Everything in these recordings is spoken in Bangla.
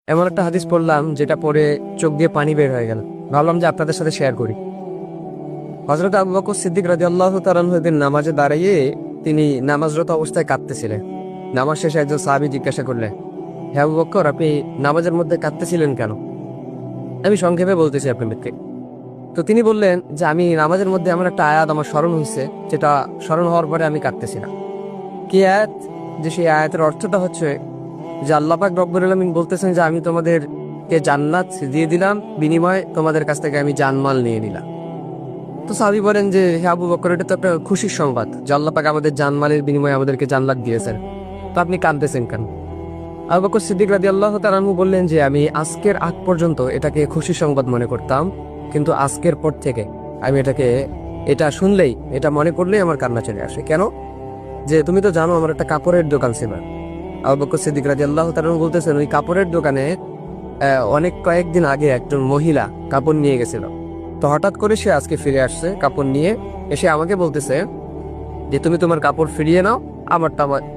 এমন একটা হাদিস পড়লাম যেটা পড়ে চোখ দিয়ে পানি বের হয়ে গেল। ভাবলাম যে আপনাদের সাথে শেয়ার করি। হযরত আবু বকর সিদ্দিক রাদিয়াল্লাহু তাআলা আনহু একদিন নামাজে দাঁড়িয়ে তিনি নামাজরত অবস্থায় কাঁদতেছিলেন। নামাজ শেষে একজন সাহাবী জিজ্ঞাসা করলেন, হে আবু বকর, আপনি নামাজের মধ্যে কাঁদতেছিলেন কেন? আমি সংক্ষেপে বলতেছি আপনাদেরকে। তো তিনি বললেন যে আমি নামাজের মধ্যে এমন একটা আয়াত আমার স্মরণ হয়েছে, যেটা স্মরণ হওয়ার পরে আমি কাঁদতেছিলাম। কি আয়াত? যে সেই আয়াতের অর্থটা হচ্ছে যে আল্লাহ পাক রব্বুল আলামিন বলতেছেন যে আমি তোমাদেরকে জান্নাত দিয়ে দিলাম, বিনিময়ে তোমাদের কাছ থেকে আমি জানমাল নিয়ে নিলাম। তো সাহাবী বলেন যে হে আবু বকর, এটা তো একটা খুশির সংবাদ যে আল্লাহ পাক আমাদের জানমালের বিনিময়ে আমাদেরকে জান্নাত দিয়েছেন, তো আপনি কাঁদতেছেন কেন? আবু বকর সিদ্দিক রাদিয়াল্লাহু তাআলা আনহু বললেন যে আমি আজকের আগ পর্যন্ত এটাকে খুশির সংবাদ মনে করতাম, কিন্তু আজকের পর থেকে আমি এটা শুনলেই, এটা মনে করলেই আমার কান্না চলে আসে। কেন? যে তুমি তো জানো আমার একটা কাপড়ের দোকান ছিল। আবু বকর সিদ্দিক রাদিয়াল্লাহু তাআলা আনহু বলতেছেন ওই কাপড়ের দোকানে কয়েকদিন আগে একজন মহিলা কাপড় নিয়ে গেছিল। তো হঠাৎ করে সে আজকে ফিরে আসছে কাপড় নিয়ে, এসে আমাকে বলতেছে যে তুমি তোমার কাপড় ফিরিয়ে নাও, আমার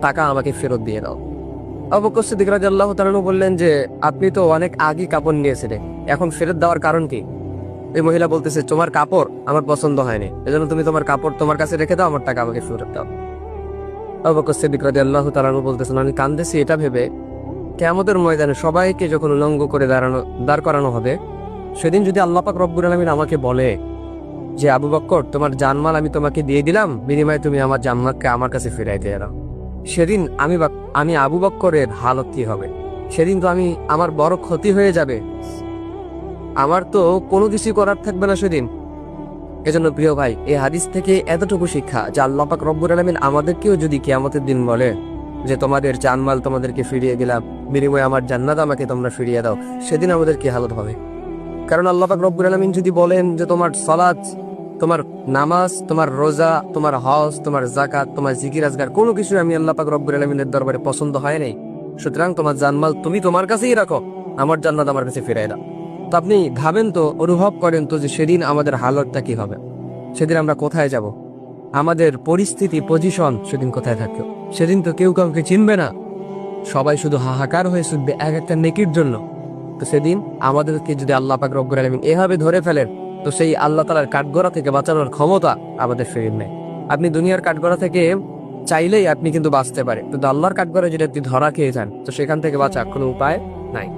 টাকা আমাকে ফেরত দিয়ে দাও। আবু বকর সিদ্দিক রাদিয়াল্লাহু তাআলা আনহু বললেন যে আপনি তো অনেক আগে কাপড় নিয়েছিলেন, এখন ফেরত দেওয়ার কারণ কি? এই মহিলা বলতেছে তোমার কাপড় আমার পছন্দ হয়নি, এজন্য তুমি তোমার কাপড় তোমার কাছে রেখে দাও, আমার টাকা আমাকে ফেরত দাও। আবু বকর সিদ্দিক রাদিয়াল্লাহু তাআলা আনহু বলতেছেন আমি কাঁদতেছি এটা ভেবে, কিয়ামতের ময়দানে সবাইকে যখন উলঙ্গ করে দাঁড় করানো হবে, সেদিন যদি আল্লাহ পাক রব্বুল আলামিন আমাকে বলে যে আবু বকর তোমার জানমাল আমি তোমাকে দিয়ে দিলাম, বিনিময়ে তুমি আমার জান্নাতকে আমার কাছে ফিরাই দিয়ে দাও, সেদিন আমি আবু বকরের হালত কি হবে? সেদিন তো আমার বড় ক্ষতি হয়ে যাবে, আমার তো কোনো কিছু করার থাকবে না সেদিন। এজন্য প্রিয় ভাই, এই হাদিস থেকে এতটুকু শিক্ষা যে আল্লাহ পাক রব্বুল আলামিন আমাদেরকেও যদি কিয়ামতের দিন বলে যে তোমাদের জানমাল তোমাদেরকে ফিরিয়ে দিলাম, বিনিময়ে আমার জান্নাত আমাকে তোমরা ফিরিয়ে দাও, সেদিন আমাদের কি হালত হবে? কারণ আল্লাহ পাক রব্বুল আলামিন যদি বলেন যে তোমার সালাত, তোমার নামাজ, তোমার রোজা, তোমার হজ, তোমার যাকাত, তোমার জিকির আজগার কোনো কিছু আমি আল্লাহ পাক রব্বুল আলামিনের দরবারে পছন্দ হয় নাই, সুতরাং তোমার জানমাল তুমি তোমার কাছেই রাখো, আমার জান্নাত আমার কাছে ফিরিয়ে দাও। তো আপনি ভাবেন তো, অনুভব করেন তো যে সেদিন আমাদের হালতটা কি হবে? সেদিন আমরা কোথায় যাব? আমাদের পরিস্থিতি, পজিশন সেদিন কোথায় থাকবে? সেদিন তো কেউ কাউকে চিনবে না, সবাই শুধু হাহাকার হয়ে ছুটবে এক একটা নেকির জন্য। তো সেদিন আমাদেরকে যদি আল্লাহ পাক রব্বুল আলামিন এভাবে ধরে ফেলেন, তো সেই আল্লাহ তাআলার কাঠগড়া থেকে বাঁচানোর ক্ষমতা আমাদের ফিরে নেই। আপনি দুনিয়ার কাঠগড়া থেকে চাইলেই আপনি কিন্তু বাঁচতে পারেন, কিন্তু আল্লাহর কাঠগড়ায় যদি আপনি ধরা খেয়ে যান, তো সেখান থেকে বাঁচার কোনো উপায় নাই।